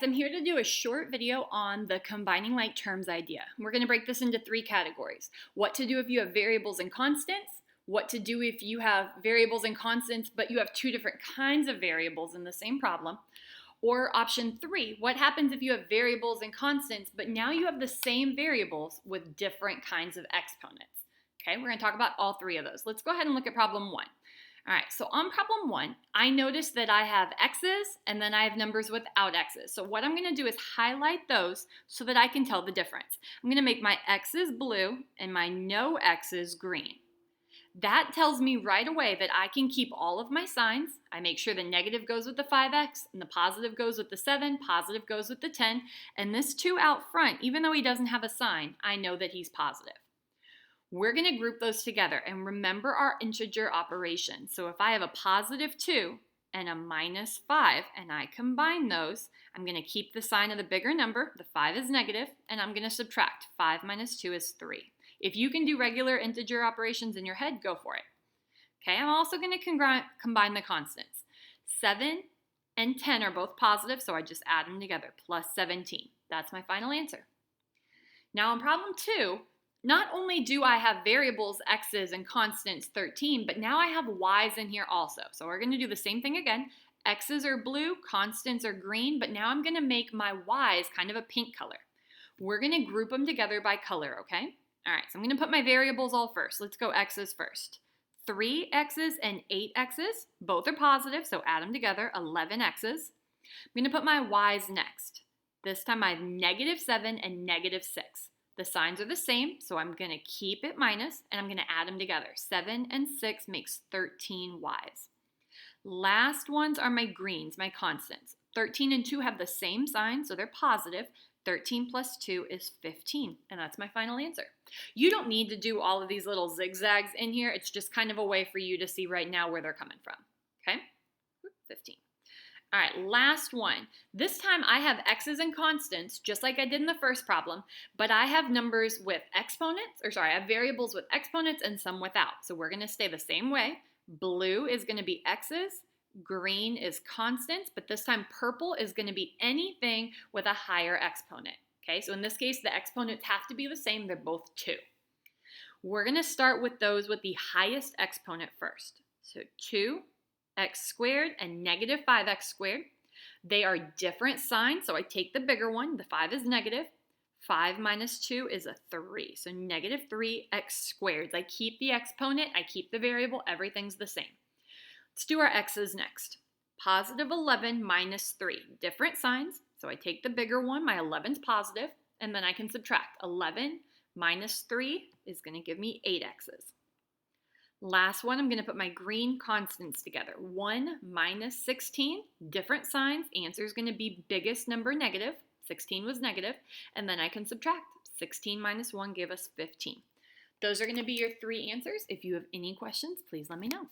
I'm here to do a short video on the combining like terms idea. We're going to break this into 3 categories. What to do if you have variables and constants, what to do if you have variables and constants but you have 2 different kinds of variables in the same problem, or option 3, what happens if you have variables and constants but now you have the same variables with different kinds of exponents. Okay, we're going to talk about all 3 of those. Let's go ahead and look at problem 1. All right, so on problem 1, I noticed that I have x's and then I have numbers without x's. So what I'm going to do is highlight those so that I can tell the difference. I'm going to make my x's blue and my no x's green. That tells me right away that I can keep all of my signs. I make sure the negative goes with the 5x and the positive goes with the 7, positive goes with the 10, and this 2 out front, even though he doesn't have a sign, I know that he's positive. We're going to group those together and remember our integer operation. So if I have a positive 2 and a minus 5 and I combine those, I'm going to keep the sign of the bigger number, the 5 is negative, and I'm going to subtract. 5 minus 2 is 3. If you can do regular integer operations in your head, go for it. Okay, I'm also going to combine the constants. 7 and 10 are both positive, so I just add them together, plus 17. That's my final answer. Now in problem 2, not only do I have variables, x's, and constants 13, but now I have y's in here also. So we're going to do the same thing again. X's are blue, constants are green, but now I'm going to make my y's kind of a pink color. We're going to group them together by color, okay? All right, so I'm going to put my variables all first. Let's go x's first. 3 x's and 8 x's, both are positive, so add them together, 11 x's. I'm going to put my y's next. This time I have negative 7 and negative 6. The signs are the same, so I'm going to keep it minus, and I'm going to add them together. 7 and 6 makes 13 y's. Last ones are my greens, my constants. 13 and 2 have the same sign, so they're positive. 13 plus 2 is 15, and that's my final answer. You don't need to do all of these little zigzags in here. It's just kind of a way for you to see right now where they're coming from. Okay? 15. All right, last one. This time I have x's and constants, just like I did in the first problem, but I have numbers with exponents, I have variables with exponents and some without. So we're going to stay the same way. Blue is going to be x's, green is constants, but this time purple is going to be anything with a higher exponent. Okay, so in this case, the exponents have to be the same. They're both 2. We're going to start with those with the highest exponent first. So 2. X squared and negative 5x squared. They are different signs, so I take the bigger one. The 5 is negative. 5 minus 2 is a 3, so negative 3x squared. I keep the exponent, I keep the variable, everything's the same. Let's do our x's next. Positive 11 minus 3, different signs, so I take the bigger one, my 11's positive, and then I can subtract. 11 minus 3 is going to give me 8 x's. Last one, I'm going to put my green constants together. 1 minus 16, different signs. Answer is going to be biggest number negative. 16 was negative. And then I can subtract. 16 minus 1 gave us 15. Those are going to be your 3 answers. If you have any questions, please let me know.